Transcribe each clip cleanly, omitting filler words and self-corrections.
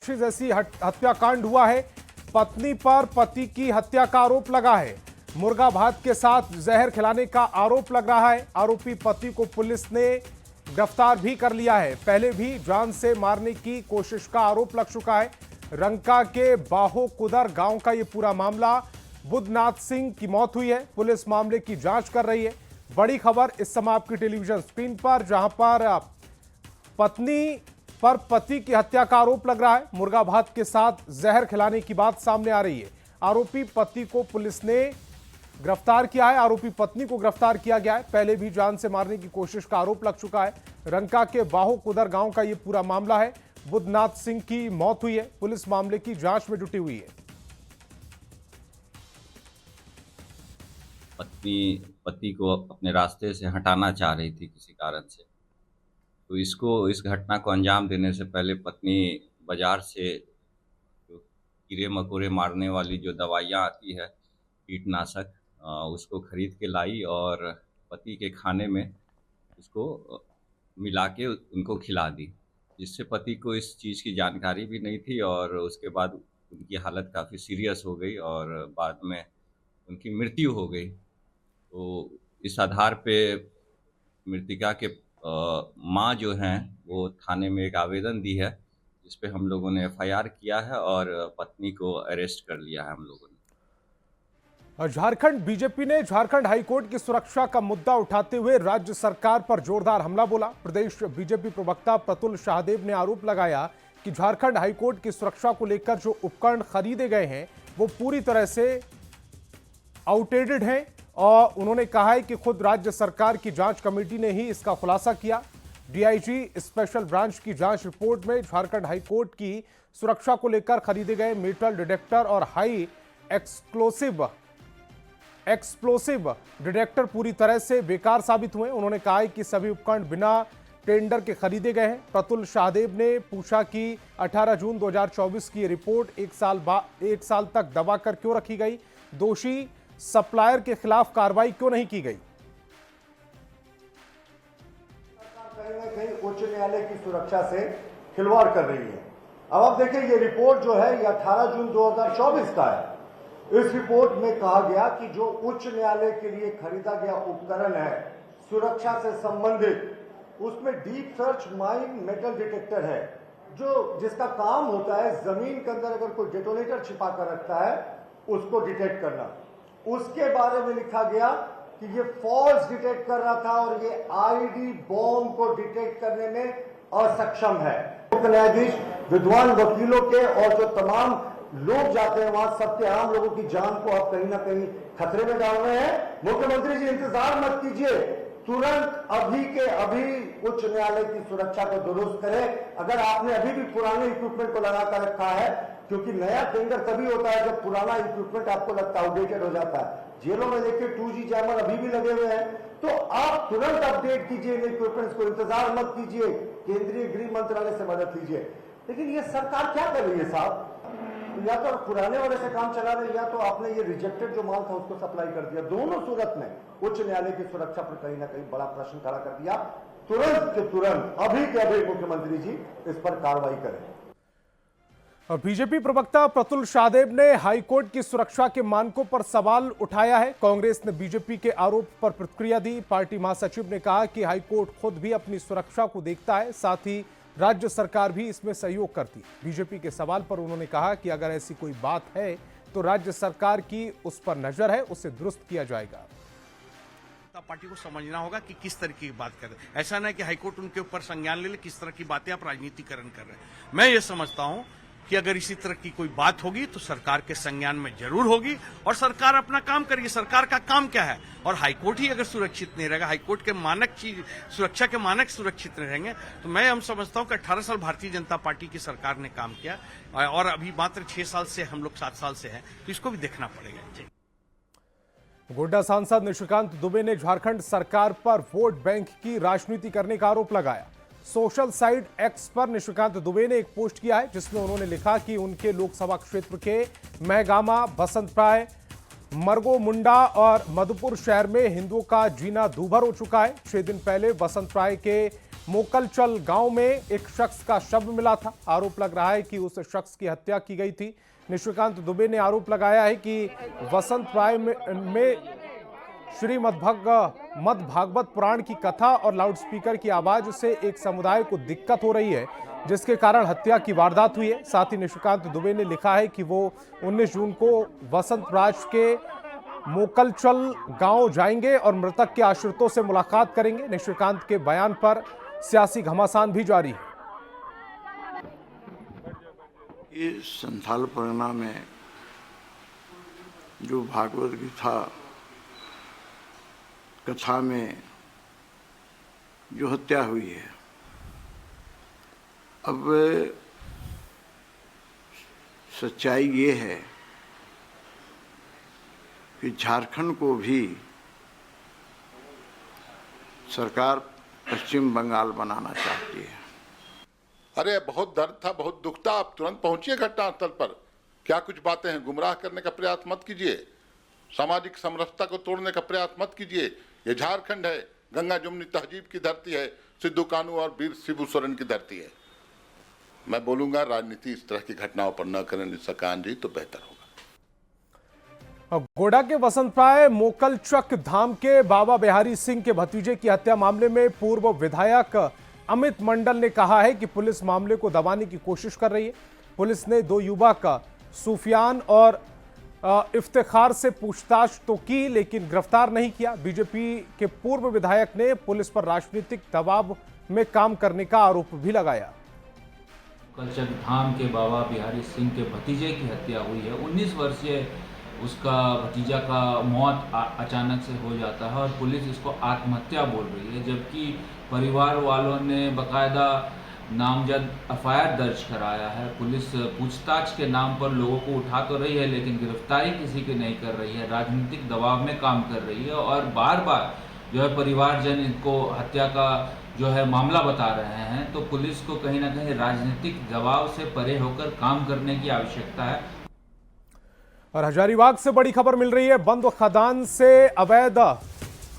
जैसी हत्याकांड हुआ है। पत्नी पर पति की हत्या का आरोप लगा है। मुर्गा भात के साथ जहर खिलाने का आरोप लग रहा है। आरोपी पति को पुलिस ने गिरफ्तार भी कर लिया है। पहले भी जान से मारने की कोशिश का आरोप लग चुका है। रंका के बाहो कुदर गांव का यह पूरा मामला। बुद्धनाथ सिंह की मौत हुई है। पुलिस मामले की जांच कर रही है। बड़ी खबर इस समय आपकी टेलीविजन स्क्रीन पर, जहां पर पत्नी पर पति की हत्या का आरोप लग रहा है। मुर्गा भात के साथ जहर खिलाने की बात सामने आ रही है। आरोपी पति को पुलिस ने गिरफ्तार किया है। आरोपी पत्नी को गिरफ्तार किया गया है। पहले भी जान से मारने की कोशिश का आरोप लग चुका है। रंका के बाहो कुदर गांव का यह पूरा मामला है। बुद्धनाथ सिंह की मौत हुई है। पुलिस मामले की जांच में जुटी हुई है। पति को अपने रास्ते से हटाना चाह रही थी किसी कारण से, तो इस घटना को अंजाम देने से पहले पत्नी बाजार से जो कीड़े मकोड़े मारने वाली जो दवाइयाँ आती है, कीटनाशक, उसको खरीद के लाई और पति के खाने में उसको मिला के उनको खिला दी, जिससे पति को इस चीज़ की जानकारी भी नहीं थी और उसके बाद उनकी हालत काफ़ी सीरियस हो गई और बाद में उनकी मृत्यु हो गई। तो इस आधार पे मृतिका के माँ जो हैं वो थाने में एक आवेदन दी है, जिस पे हम लोगों ने एफआईआर किया है और पत्नी को अरेस्ट कर लिया है हम लोगों ने। झारखंड बीजेपी ने झारखंड हाईकोर्ट की सुरक्षा का मुद्दा उठाते हुए राज्य सरकार पर जोरदार हमला बोला। प्रदेश बीजेपी प्रवक्ता प्रतुल शाहदेव ने आरोप लगाया कि झारखंड हाईकोर्ट की सुरक्षा को लेकर जो उपकरण खरीदे गए हैं वो पूरी तरह से आउटडेटेड हैं और उन्होंने कहा है कि खुद राज्य सरकार की जांच कमेटी ने ही इसका खुलासा किया। डीआईजी स्पेशल ब्रांच की जांच रिपोर्ट में झारखंड हाईकोर्ट की सुरक्षा को लेकर खरीदे गए मेटल डिटेक्टर और हाई एक्सप्लोसिव डिटेक्टर पूरी तरह से बेकार साबित हुए। उन्होंने कहा है कि सभी उपकरण बिना टेंडर के खरीदे गए हैं। प्रतुल शाहदेव ने पूछा कि 18 जून 2024 की रिपोर्ट एक साल तक दबाकर क्यों रखी गई। दोषी सप्लायर के खिलाफ कार्रवाई क्यों नहीं की गई। कहीं ना कहीं उच्च न्यायालय की सुरक्षा से खिलवाड़ कर रही है। अब आप देखिए, ये रिपोर्ट जो है ये 18 जून 2024 का है। इस रिपोर्ट में कहा गया कि जो उच्च न्यायालय के लिए खरीदा गया उपकरण है सुरक्षा से संबंधित, उसमें deep search mine metal detector है, जो जिसका काम होता है जमीन के अंदर अगर कोई डेटोनेटर छिपा कर रखता है उसको डिटेक्ट करना। उसके बारे में लिखा गया कि ये फॉल्स डिटेक्ट कर रहा था और ये आईडी बॉम्ब को डिटेक्ट करने में असक्षम है। मुख्य न्यायाधीश विद्वान वकीलों के और जो तमाम लोग जाते हैं वहां, सबके आम लोगों की जान को आप कहीं ना कहीं खतरे में डाल रहे हैं। मुख्यमंत्री जी, इंतजार मत कीजिए, तुरंत अभी के अभी उच्च न्यायालय की सुरक्षा को दुरुस्त करें। अगर आपने अभी भी पुराने इक्विपमेंट को लगाकर रखा है, क्योंकि नया टेंडर तभी होता है जब पुराना इक्विपमेंट आपको लगता है आउटडेटेड हो जाता है। जेलों में देखिए 2G जैमर अभी भी लगे हुए हैं, तो आप तुरंत अपडेट कीजिए इन इक्विपमेंट्स को, इंतजार मत कीजिए, केंद्रीय गृह मंत्रालय से मदद लीजिए। लेकिन ये सरकार क्या कर रही है साहब? या तो पुराने वाले से काम चला रहे, या तो आपने ये रिजेक्टेड जो माल था उसको सप्लाई कर दिया। दोनों सूरत में उच्च न्यायालय की सुरक्षा पर कहीं ना कहीं बड़ा प्रश्न खड़ा कर दिया। तुरंत के तुरंत अभी के अभी मुख्यमंत्री जी इस पर कार्रवाई करें। बीजेपी प्रवक्ता प्रतुल शाहदेव ने हाईकोर्ट की सुरक्षा के मानकों पर सवाल उठाया है। कांग्रेस ने बीजेपी के आरोप पर प्रतिक्रिया दी। पार्टी महासचिव ने कहा कि हाईकोर्ट खुद भी अपनी सुरक्षा को देखता है, साथ ही राज्य सरकार भी इसमें सहयोग करती है। बीजेपी के सवाल पर उन्होंने कहा कि अगर ऐसी कोई बात है तो राज्य सरकार की उस पर नजर है, उसे दुरुस्त किया जाएगा। पार्टी को समझना होगा कि किस तरह की बात कर रहे हैं। ऐसा नहीं कि हाईकोर्ट उनके ऊपर संज्ञान ले ले, किस तरह की बातें आप राजनीतिकरण कर रहे हैं। मैं ये समझता हूं कि अगर इसी तरह की कोई बात होगी तो सरकार के संज्ञान में जरूर होगी और सरकार अपना काम करेगी। सरकार का काम क्या है? और हाईकोर्ट ही अगर सुरक्षित नहीं रहेगा, हाईकोर्ट के मानक सुरक्षा के मानक सुरक्षित नहीं रहेंगे, तो मैं हम समझता हूं कि 18 साल भारतीय जनता पार्टी की सरकार ने काम किया और अभी मात्र 6 साल से हम लोग 7 साल से हैं, तो इसको भी देखना पड़ेगा। गोड्डा सांसद निशिकांत दुबे ने झारखंड सरकार पर वोट बैंक की राजनीति करने का आरोप लगाया। सोशल साइट एक्स पर निशिकांत दुबे ने एक पोस्ट किया है जिसमें उन्होंने लिखा कि उनके लोकसभा क्षेत्र के महगामा, बसंतराय, मरगो मुंडा और मधुपुर शहर में हिंदुओं का जीना दूभर हो चुका है। 6 दिन पहले बसंतराय के मोकलचल गांव में एक शख्स का शव मिला था। आरोप लग रहा है कि उस शख्स की हत्या की गई थी। निशिकांत दुबे ने आरोप लगाया है कि वसंत राय में श्रीमद् भागवत पुराण की कथा और लाउडस्पीकर की आवाज से एक समुदाय को दिक्कत हो रही है, जिसके कारण हत्या की वारदात हुई है। साथ ही निशिकांत दुबे ने लिखा है कि वो 19 जून को वसंत राज के मोकलचल गांव जाएंगे और मृतक के आश्रितों से मुलाकात करेंगे। निशिकांत के बयान पर सियासी घमासान भी जारी है। ये संथाल परगना में जो भागवत गीता कथा में जो हत्या हुई है, अब सच्चाई ये है कि झारखंड को भी सरकार पश्चिम बंगाल बनाना चाहती है। अरे बहुत दर्द था, बहुत दुख था, आप तुरंत पहुंचिए घटनास्थल पर। क्या कुछ बातें हैं, गुमराह करने का प्रयास मत कीजिए, सामाजिक समरसता को तोड़ने का प्रयास मत कीजिए। ये झारखंड है, गंगा जमुनी तहजीब की धरती है, सिद्धू कानू और वीर शिबू सोरेन की धरती है। मैं बोलूंगा राजनीति इस तरह की घटनाओं पर न करें निशाकांत जी, तो बेहतर होगा। गोड्डा के वसंत राय मोकलचक धाम के बाबा बिहारी सिंह के भतीजे की हत्या मामले में पूर्व विधायक अमित मंडल ने कहा है कि पुलिस मामले को दबाने की कोशिश कर रही है। पुलिस ने 2 युवक सुफियान और इफ्तिखार से पूछताछ तो की, लेकिन गिरफ्तार नहीं किया। बीजेपी के पूर्व विधायक ने पुलिस पर राजनीतिक दबाव में काम करने का आरोप भी लगाया। मोकलचक धाम के बाबा बिहारी सिंह के भतीजे की हत्या हुई है। 19 वर्षीय उसका भतीजा का मौत अचानक से हो जाता है और पुलिस इसको आत्महत्या बोल रही है, जबकि परिवार वालों ने बाकायदा नामजद एफआईआर दर्ज कराया है। पुलिस पूछताछ के नाम पर लोगों को उठा तो रही है, लेकिन गिरफ्तारी किसी की नहीं कर रही है, राजनीतिक दबाव में काम कर रही है और बार बार जो है परिवारजन इनको हत्या का जो है मामला बता रहे हैं। तो पुलिस को कहीं ना कहीं राजनीतिक दबाव से परे होकर काम करने की आवश्यकता है। और हजारीबाग से बड़ी खबर मिल रही है। बंद खदान से अवैध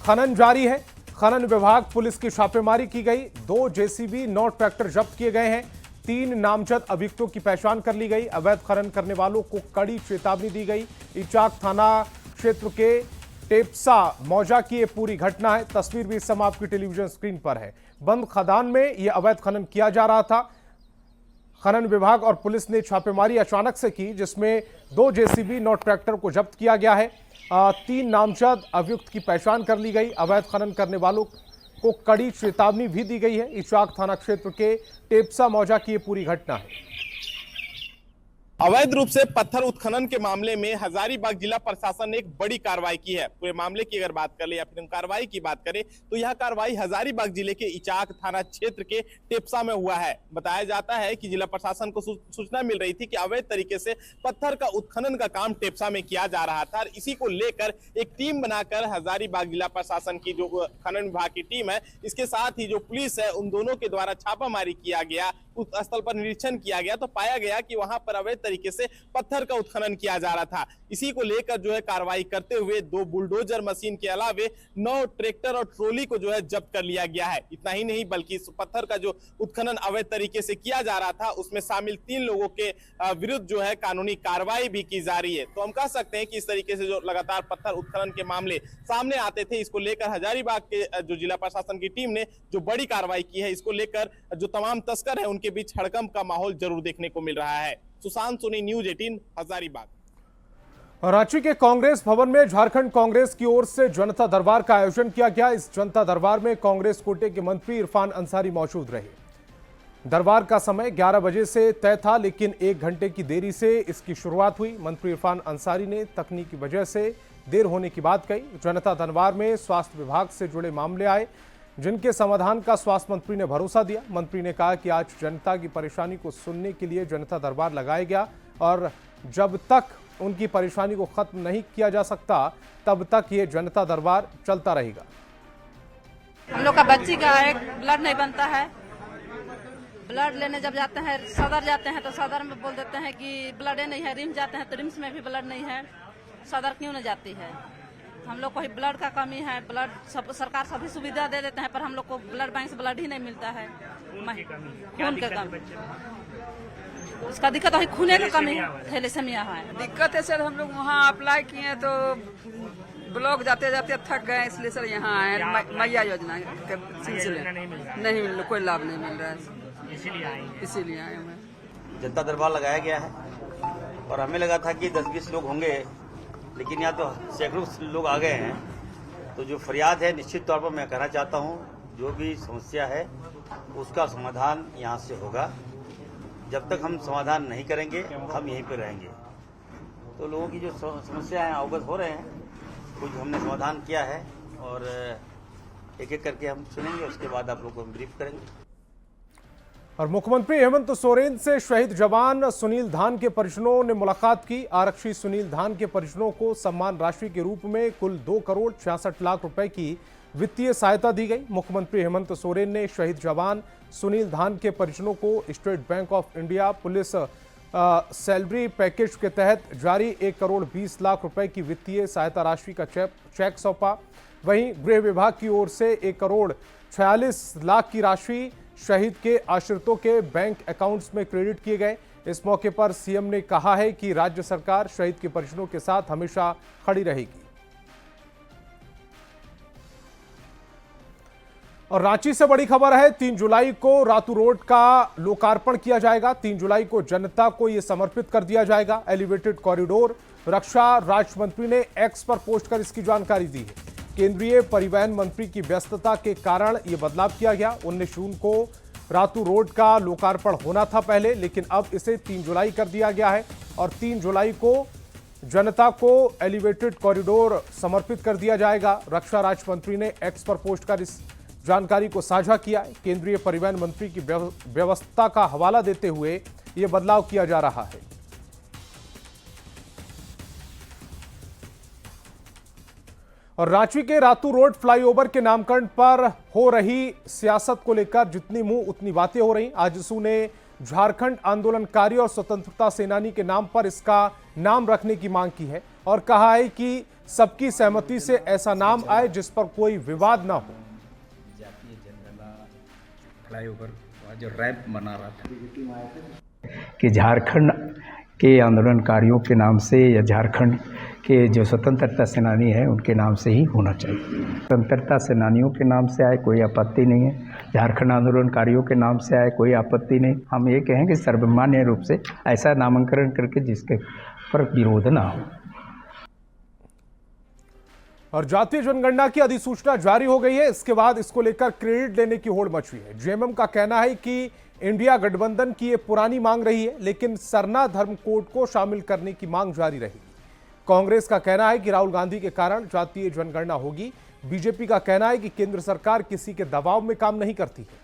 खनन जारी है। खनन विभाग पुलिस की छापेमारी की गई। 2 जेसीबी 9 ट्रैक्टर जब्त किए गए हैं। 3 नामजद अभियुक्तों की पहचान कर ली गई। अवैध खनन करने वालों को कड़ी चेतावनी दी गई। इचाक थाना क्षेत्र के टेप्सा मौजा की ये पूरी घटना है। तस्वीर भी इस समय आपकी टेलीविजन स्क्रीन पर है। बंद खदान में यह अवैध खनन किया जा रहा था। खनन विभाग और पुलिस ने छापेमारी अचानक से की, जिसमें 2 जेसीबी 9 ट्रैक्टर को जब्त किया गया है। 3 नामजद अभियुक्त की पहचान कर ली गई। अवैध खनन करने वालों को कड़ी चेतावनी भी दी गई है। इचाक थाना क्षेत्र के टेप्सा मौजा की ये पूरी घटना है। अवैध रूप से पत्थर उत्खनन के मामले में हजारीबाग जिला प्रशासन ने एक बड़ी कार्रवाई की है। पूरे मामले की अगर बात कर ले या फिर कार्रवाई की बात करें तो यह कार्रवाई हजारीबाग जिले के इचाक थाना क्षेत्र के टेप्सा में हुआ है। बताया जाता है कि जिला प्रशासन को सूचना मिल रही थी कि अवैध तरीके से पत्थर का उत्खनन का काम टेप्सा में किया जा रहा था और इसी को लेकर एक टीम बनाकर हजारीबाग जिला प्रशासन की जो खनन विभाग की टीम है, इसके साथ ही जो पुलिस है, उन दोनों के द्वारा छापामारी किया गया। उस स्थल पर निरीक्षण किया गया तो पाया गया कि वहां पर अवैध तरीके से पत्थर का उत्खनन किया जा रहा था। इसी को लेकर जो है कार्रवाई करते हुए 2 बुलडोजर मशीन के अलावे 9 ट्रैक्टर और ट्रॉली को जो है जब्त कर लिया गया है। इतना ही नहीं बल्कि इस पत्थर का जो उत्खनन अवैध तरीके से किया जा रहा था उसमें शामिल 3 लोगों के विरुद्ध जो है कानूनी कार्रवाई भी की जा रही है। तो हम कह सकते हैं कि इस तरीके से जो लगातार पत्थर उत्खनन के मामले सामने आते थे, इसको लेकर हजारीबाग के जो जिला प्रशासन की टीम ने जो बड़ी कार्रवाई की है, इसको लेकर जो तमाम तस्कर है उनके बीच हड़कंप का माहौल जरूर देखने को मिल रहा है। सुशांत सोनी, न्यूज 18 हजारीबाग। रांची के कांग्रेस भवन में झारखंड कांग्रेस की ओर से जनता दरबार का आयोजन किया गया। इस जनता दरबार में कांग्रेस कोटे के मंत्री इरफान अंसारी मौजूद रहे। दरबार का समय 11 बजे से तय था, लेकिन 1 घंटे की देरी से इसकी शुरुआत हुई। मंत्री इरफान अंसारी ने तकनीकी वजह से देर होने की बात कही। जनता दरबार में स्वास्थ्य विभाग से जुड़े मामले आए, जिनके समाधान का स्वास्थ्य मंत्री ने भरोसा दिया। मंत्री ने कहा कि आज जनता की परेशानी को सुनने के लिए जनता दरबार लगाया गया और जब तक उनकी परेशानी को खत्म नहीं किया जा सकता तब तक ये जनता दरबार चलता रहेगा। हम लोग का बच्ची का एक ब्लड नहीं बनता है। ब्लड लेने जब जाते हैं, सदर जाते हैं तो सदर में बोल देते हैं कि ब्लड नहीं है। रिम्स जाते हैं तो रिम्स में भी ब्लड नहीं है। सदर क्यों नहीं जाती है? हम लोग को ही ब्लड का कमी है। ब्लड सब सरकार सभी सुविधा दे देते हैं, पर हम लोग को ब्लड बैंक से ब्लड ही नहीं मिलता है। खून का कमी, उसका दिक्कत है, खूने का कमी है, थैलेसेमिया है। दिक्कत है सर, हम लोग वहाँ अप्लाई किए तो ब्लॉक जाते जाते थक गए, इसलिए सर यहाँ आए। मैया योजना के सिलसिले नहीं मिल, कोई लाभ नहीं मिल रहा है, इसीलिए आए हैं। जनता दरबार लगाया गया है और हमें लगा था कि 10-20 लोग होंगे, लेकिन यहाँ तो सैकड़ों लोग आ गए हैं। तो जो फरियाद है, निश्चित तौर पर मैं कहना चाहता हूँ, जो भी समस्या है उसका समाधान यहाँ से होगा। जब तक हम समाधान नहीं करेंगे हम यहीं पर रहेंगे। तो लोगों की जो समस्या है अवगत हो रहे हैं, कुछ हमने समाधान किया है और एक एक करके हम सुनेंगे, उसके बाद आप लोग को हम ब्रीफ करेंगे। और मुख्यमंत्री हेमंत सोरेन से शहीद जवान सुनील धान के परिजनों ने मुलाकात की। आरक्षी सुनील धान के परिजनों को सम्मान राशि के रूप में कुल 2 करोड़ 66 लाख रुपए की वित्तीय सहायता दी गई। मुख्यमंत्री हेमंत सोरेन ने शहीद जवान सुनील धान के परिजनों को state bank of India police salary package के तहत जारी 1 करोड़ 20 लाख रुपए की वित्तीय सहायता राशि का चेक सौंपा। वहीं गृह विभाग की ओर से 1 करोड़ 46 लाख की राशि शहीद के आश्रितों के बैंक अकाउंट्स में क्रेडिट किए गए। इस मौके पर सीएम ने कहा है कि राज्य सरकार शहीद के परिजनों के साथ हमेशा खड़ी रहेगी। और रांची से बड़ी खबर है, 3 जुलाई को रातू रोड का लोकार्पण किया जाएगा। 3 जुलाई को जनता को यह समर्पित कर दिया जाएगा। एलिवेटेड कॉरिडोर रक्षा राज्य मंत्री ने एक्स पर पोस्ट कर इसकी जानकारी दी है। केंद्रीय परिवहन मंत्री की व्यस्तता के कारण यह बदलाव किया गया। 19 जून को रातू रोड का लोकार्पण होना था पहले, लेकिन अब इसे 3 जुलाई कर दिया गया है और 3 जुलाई को जनता को एलिवेटेड कॉरिडोर समर्पित कर दिया जाएगा। रक्षा राज्य मंत्री ने एक्स पर पोस्ट कर इस जानकारी को साझा किया। केंद्रीय परिवहन मंत्री की व्यवस्था का हवाला देते हुए यह बदलाव किया जा रहा है। और रांची के रातू रोड फ्लाईओवर के नामकरण पर हो रही सियासत को लेकर जितनी मुंह उतनी बातें हो रही। आजसू ने झारखंड आंदोलनकारी और स्वतंत्रता सेनानी के नाम पर इसका नाम रखने की मांग की है और कहा है कि सबकी सहमति से ऐसा नाम आए जिस पर कोई विवाद ना हो। फ्लाईओवर जो रैप बना रहा था कि झारखंड के आंदोलनकारियों के नाम से या झारखंड के जो स्वतंत्रता सेनानी है उनके नाम से ही होना चाहिए। स्वतंत्रता सेनानियों के नाम से आए कोई आपत्ति नहीं है, झारखंड आंदोलनकारियों के नाम से आए कोई आपत्ति नहीं। हम ये कहें कि सर्वमान्य रूप से ऐसा नामकरण करके जिसके पर विरोध ना हो। और जातीय जनगणना की अधिसूचना जारी हो गई है। इसके बाद इसको लेकर क्रेडिट लेने की होड़ मची है। जेएमएम का कहना है कि इंडिया गठबंधन की ये पुरानी मांग रही है, लेकिन सरना धर्म कोड को शामिल करने की मांग जारी रहेगी। कांग्रेस का कहना है कि राहुल गांधी के कारण जातीय जनगणना होगी। बीजेपी का कहना है कि केंद्र सरकार किसी के दबाव में काम नहीं करती है।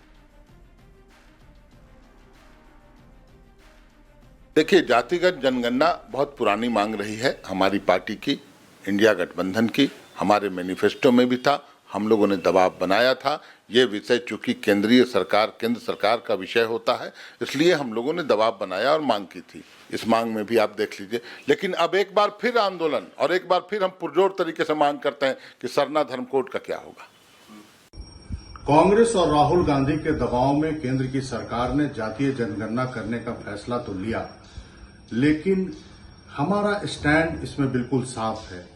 देखिए, जातिगत जनगणना बहुत पुरानी मांग रही है हमारी पार्टी की, इंडिया गठबंधन की। हमारे मैनिफेस्टो में भी था, हम लोगों ने दबाव बनाया था। ये विषय चूंकि केंद्र सरकार का विषय होता है, इसलिए हम लोगों ने दबाव बनाया और मांग की थी। इस मांग में भी आप देख लीजिए। लेकिन अब एक बार फिर आंदोलन और एक बार फिर हम पुरजोर तरीके से मांग करते हैं कि सरना धर्म कोड का क्या होगा। कांग्रेस और राहुल गांधी के दबाव में केंद्र की सरकार ने जातीय जनगणना करने का फैसला तो लिया, लेकिन हमारा स्टैंड इसमें बिल्कुल साफ है।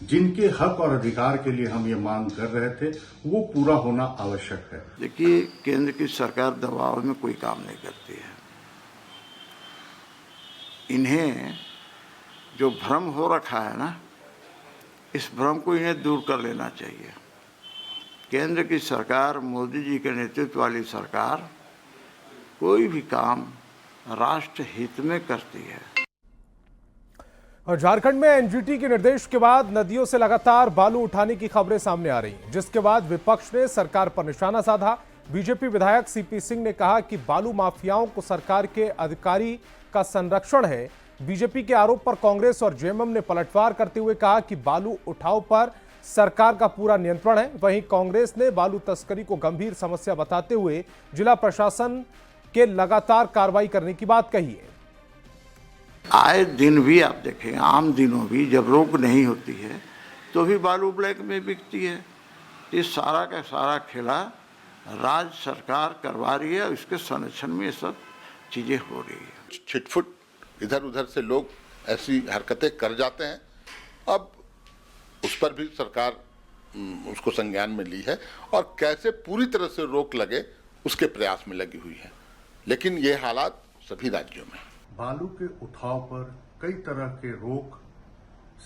जिनके हक और अधिकार के लिए हम ये मांग कर रहे थे वो पूरा होना आवश्यक है। देखिए, केंद्र की सरकार दबाव में कोई काम नहीं करती है। इन्हें जो भ्रम हो रखा है ना, इस भ्रम को इन्हें दूर कर लेना चाहिए। केंद्र की सरकार, मोदी जी के नेतृत्व वाली सरकार कोई भी काम राष्ट्र हित में करती है। और झारखंड में एनजीटी के निर्देश के बाद नदियों से लगातार बालू उठाने की खबरें सामने आ रही हैं, जिसके बाद विपक्ष ने सरकार पर निशाना साधा। बीजेपी विधायक सीपी सिंह ने कहा कि बालू माफियाओं को सरकार के अधिकारी का संरक्षण है। बीजेपी के आरोप पर कांग्रेस और जेएमएम ने पलटवार करते हुए कहा कि बालू उठाव पर सरकार का पूरा नियंत्रण है। वहीं कांग्रेस ने बालू तस्करी को गंभीर समस्या बताते हुए जिला प्रशासन के लगातार कार्रवाई करने की बात कही है। आए दिन भी आप देखें, आम दिनों भी जब रोक नहीं होती है तो भी बालू ब्लैक में बिकती है। इस सारा का सारा खेला राज्य सरकार करवा रही है, इसके संरक्षण में ये सब चीज़ें हो रही है। छिटफुट इधर उधर से लोग ऐसी हरकतें कर जाते हैं। अब उस पर भी सरकार उसको संज्ञान में ली है और कैसे पूरी तरह से रोक लगे उसके प्रयास में लगी हुई है। लेकिन ये हालात सभी राज्यों में। बालू के उठाव पर कई तरह के रोक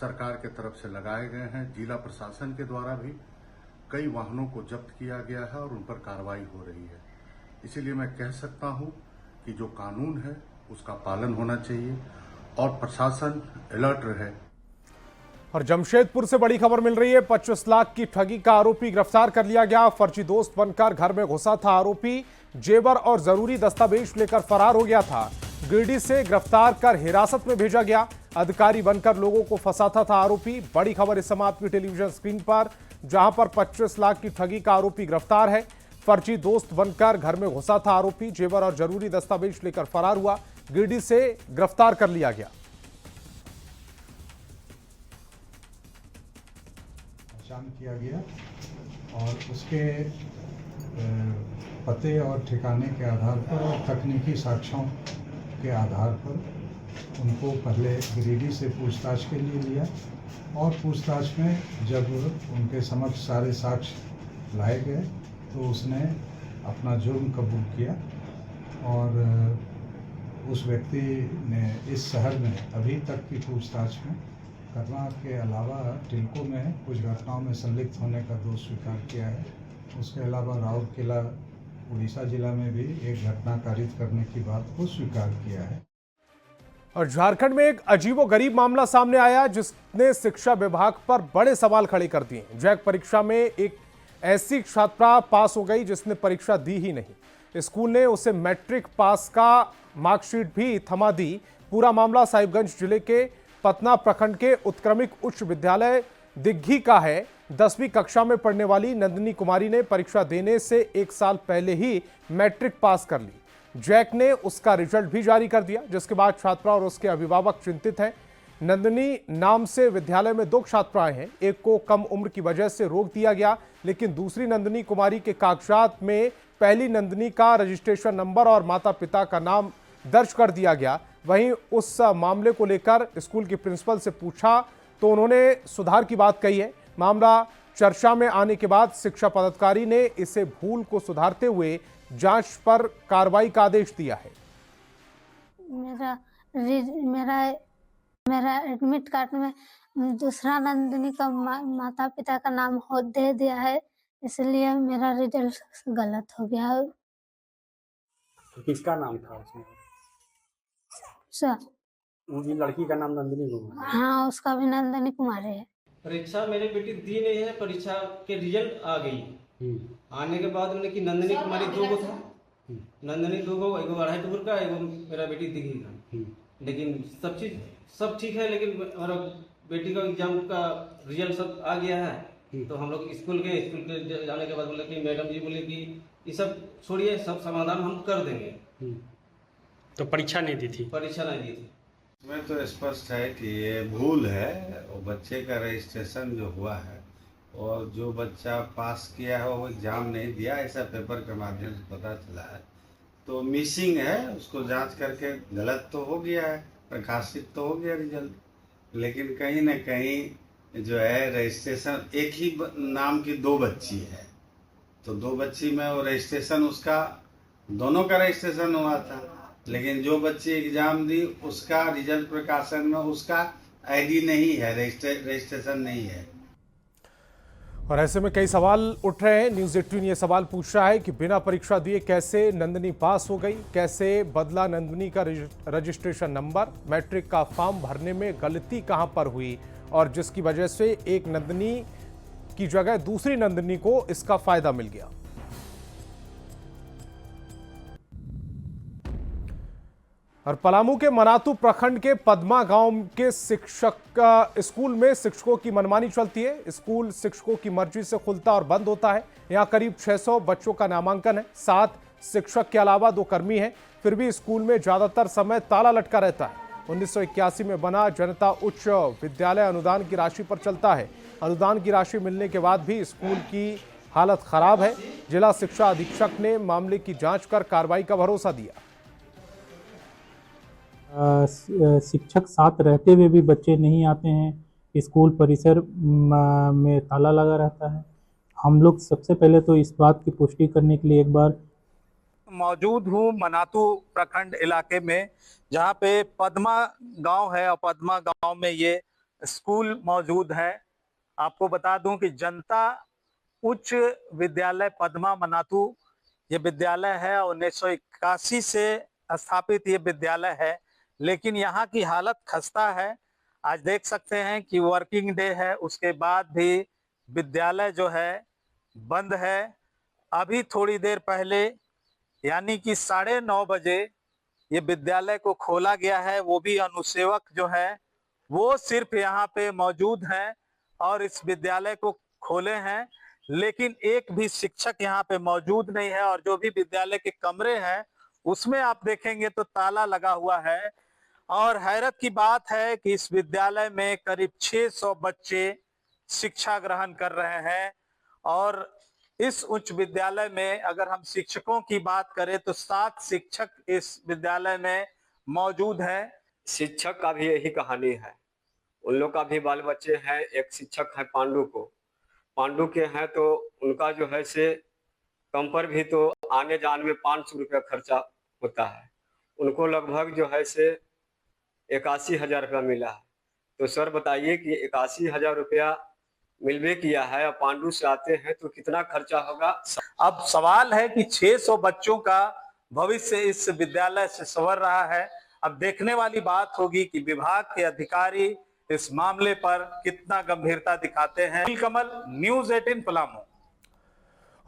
सरकार के तरफ से लगाए गए हैं। जिला प्रशासन के द्वारा भी कई वाहनों को जब्त किया गया है और उन पर कार्रवाई हो रही है। इसीलिए मैं कह सकता हूं कि जो कानून है उसका पालन होना चाहिए और प्रशासन अलर्ट रहे। और जमशेदपुर से बड़ी खबर मिल रही है। 25 लाख की ठगी का आरोपी गिरफ्तार कर लिया गया। फर्जी दोस्त बनकर घर में घुसा था आरोपी, जेवर और जरूरी दस्तावेज लेकर फरार हो गया था। गिरडी से गिरफ्तार कर हिरासत में भेजा गया। अधिकारी बनकर लोगों को फंसाता था आरोपी। बड़ी खबर इस समय आपकी टेलीविजन स्क्रीन पर, जहां पर 25 लाख की ठगी का आरोपी गिरफ्तार है। फर्जी दोस्त बनकर घर में घुसा था आरोपी, जेवर और जरूरी दस्तावेज लेकर फरार हुआ। गिरडी से गिरफ्तार कर लिया गया। पहचान किया गया और उसके पते और ठिकाने के आधार पर और तकनीकी साक्ष्यों के आधार पर उनको पहले गिरिडीह से पूछताछ के लिए लिया और पूछताछ में जब उनके समक्ष सारे साक्ष्य लाए गए तो उसने अपना जुर्म कबूल किया और उस व्यक्ति ने इस शहर में अभी तक की पूछताछ में करना के अलावा टिल्को में कुछ घटनाओं में संलिप्त होने का दोष स्वीकार किया है। उसके अलावा राउरकेला उड़ीसा जिला में भी एक घटना कारित करने की बात को स्वीकार किया है। और झारखंड में एक अजीबोगरीब मामला सामने आया जिसने शिक्षा विभाग पर बड़े सवाल खड़े कर दिए। जैक परीक्षा में एक ऐसी छात्रा पास हो गई जिसने परीक्षा दी ही नहीं। स्कूल ने उसे मैट्रिक पास का मार्कशीट भी थमा दी। पूरा मामला साहिबगंज जिले के पतना प्रखंड के उत्क्रमिक उच्च विद्यालय दिग्घी का है। 10वीं कक्षा में पढ़ने वाली नंदिनी कुमारी ने परीक्षा देने से 1 साल पहले ही मैट्रिक पास कर ली। जैक ने उसका रिजल्ट भी जारी कर दिया, जिसके बाद छात्रा और उसके अभिभावक चिंतित हैं। नंदिनी नाम से विद्यालय में 2 छात्राएं हैं। एक को कम उम्र की वजह से रोक दिया गया, लेकिन दूसरी नंदिनी कुमारी के कागजात में पहली नंदिनी का रजिस्ट्रेशन नंबर और माता पिता का नाम दर्ज कर दिया गया। वहीं उस मामले को लेकर स्कूल की प्रिंसिपल से पूछा तो उन्होंने सुधार की बात कही है। मामला चर्चा में आने के बाद शिक्षा पदाधिकारी ने इसे भूल को सुधारते हुए जांच पर कार्रवाई का आदेश दिया है। मेरा एडमिट कार्ड में दूसरा नंदिनी का माता पिता का नाम दे दिया है, इसलिए मेरा रिजल्ट गलत हो गया। किसका नाम था उसमें? सर, उनकी लड़की का नाम नंदिनी कुमार? हाँ, उसका भी नंदिनी कुमारी है। परीक्षा मेरी बेटी दी नहीं है, परीक्षा के रिजल्ट आ गई। आने के बाद मैंने कि नंदिनी कुमारी 2 गो था, नंदिनी 2 गो, एगो 2.5 टूर का, एगो मेरा बेटी दिखी था। लेकिन सब चीज सब ठीक है, लेकिन हमारा बेटी का एग्जाम का रिजल्ट सब आ गया है। तो हम लोग स्कूल के जाने के बाद बोले कि मैडम जी बोले कि ये सब छोड़िए, सब समाधान हम कर देंगे। तो परीक्षा नहीं दी थी? परीक्षा नहीं दी थी। इसमें तो स्पष्ट है कि ये भूल है और बच्चे का रजिस्ट्रेशन जो हुआ है और जो बच्चा पास किया है वो एग्जाम नहीं दिया, ऐसा पेपर के माध्यम से पता चला है। तो मिसिंग है, उसको जांच करके गलत तो हो गया है, प्रकाशित तो हो गया रिजल्ट, लेकिन कहीं ना कहीं जो है रजिस्ट्रेशन एक ही नाम की 2 बच्ची है, तो 2 बच्ची में वो रजिस्ट्रेशन उसका दोनों का रजिस्ट्रेशन हुआ था, लेकिन जो बच्ची एग्जाम दी उसका रिजल्ट प्रकाशन में उसका आईडी नहीं है, रजिस्ट्रेशन नहीं है। और ऐसे में कई सवाल उठ रहे हैं। न्यूज़ 18 ये सवाल पूछ रहा है कि बिना परीक्षा दिए कैसे नंदिनी पास हो गई, कैसे बदला नंदिनी का रजिस्ट्रेशन नंबर, मैट्रिक का फॉर्म भरने में गलती कहां पर हुई और जिसकी वजह से एक नंदिनी की जगह दूसरी नंदिनी को इसका फायदा मिल गया। और पलामू के मनातू प्रखंड के पद्मा गांव के स्कूल में शिक्षकों की मनमानी चलती है। स्कूल शिक्षकों की मर्जी से खुलता और बंद होता है। यहां करीब 600 बच्चों का नामांकन है। 7 शिक्षक के अलावा 2 कर्मी हैं। फिर भी स्कूल में ज्यादातर समय ताला लटका रहता है। 1981 में बना जनता उच्च विद्यालय अनुदान की राशि पर चलता है। अनुदान की राशि मिलने के बाद भी स्कूल की हालत खराब है। जिला शिक्षा अधीक्षक ने मामले की जांच कर कार्रवाई का भरोसा दिया। शिक्षक साथ रहते हुए भी बच्चे नहीं आते हैं। स्कूल परिसर में ताला लगा रहता है। हम लोग सबसे पहले तो इस बात की पुष्टि करने के लिए एक बार मौजूद हूँ मनातू प्रखंड इलाके में, जहाँ पे पद्मा गांव है और पद्मा गांव में ये स्कूल मौजूद है। आपको बता दूं कि जनता उच्च विद्यालय पद्मा मनातू ये विद्यालय है और 1981 से स्थापित ये विद्यालय है, लेकिन यहाँ की हालत खस्ता है। आज देख सकते हैं कि वर्किंग डे है, उसके बाद भी विद्यालय जो है बंद है। अभी थोड़ी देर पहले यानी कि 9:30 बजे ये विद्यालय को खोला गया है। वो भी अनुसेवक जो है वो सिर्फ यहाँ पे मौजूद हैं और इस विद्यालय को खोले हैं, लेकिन एक भी शिक्षक यहाँ पे मौजूद नहीं है। और जो भी विद्यालय के कमरे हैं उसमें आप देखेंगे तो ताला लगा हुआ है। और हैरत की बात है कि इस विद्यालय में करीब 600 बच्चे शिक्षा ग्रहण कर रहे हैं। और इस उच्च विद्यालय में अगर हम शिक्षकों की बात करें तो 7 शिक्षक इस विद्यालय में मौजूद हैं। शिक्षक का भी यही कहानी है। उन लोग का भी बाल बच्चे हैं। एक शिक्षक है पांडु के हैं तो उनका जो है से कम पर भी तो आने जाने में 500 रुपया खर्चा होता है। उनको लगभग जो है से 81,000 रुपया मिला है। तो सर बताइए कि 81,000 रुपया मिलवे किया है और पांडु से आते हैं तो कितना खर्चा होगा। अब सवाल है कि 600 बच्चों का भविष्य इस विद्यालय से संवर रहा है। अब देखने वाली बात होगी कि विभाग के अधिकारी इस मामले पर कितना गंभीरता दिखाते हैं। कमल, न्यूज़ 18 पलामू।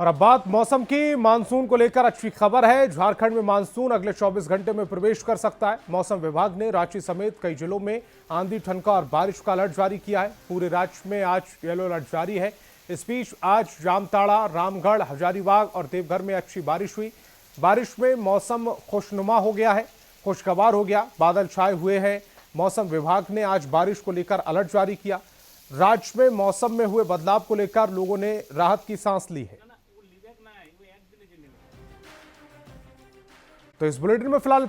और अब बात मौसम की। मानसून को लेकर अच्छी खबर है। झारखंड में मानसून अगले 24 घंटे में प्रवेश कर सकता है। मौसम विभाग ने रांची समेत कई जिलों में आंधी, ठनका और बारिश का अलर्ट जारी किया है। पूरे राज्य में आज येलो अलर्ट जारी है। इस बीच आज जामताड़ा, रामगढ़, हजारीबाग और देवघर में अच्छी बारिश हुई। बारिश में मौसम खुशनुमा हो गया है, खुशगवार हो गया। बादल छाए हुए हैं। मौसम विभाग ने आज बारिश को लेकर अलर्ट जारी किया। राज्य में मौसम में हुए बदलाव को लेकर लोगों ने राहत की सांस ली है। तो इस बुलेटिन में फिलहाल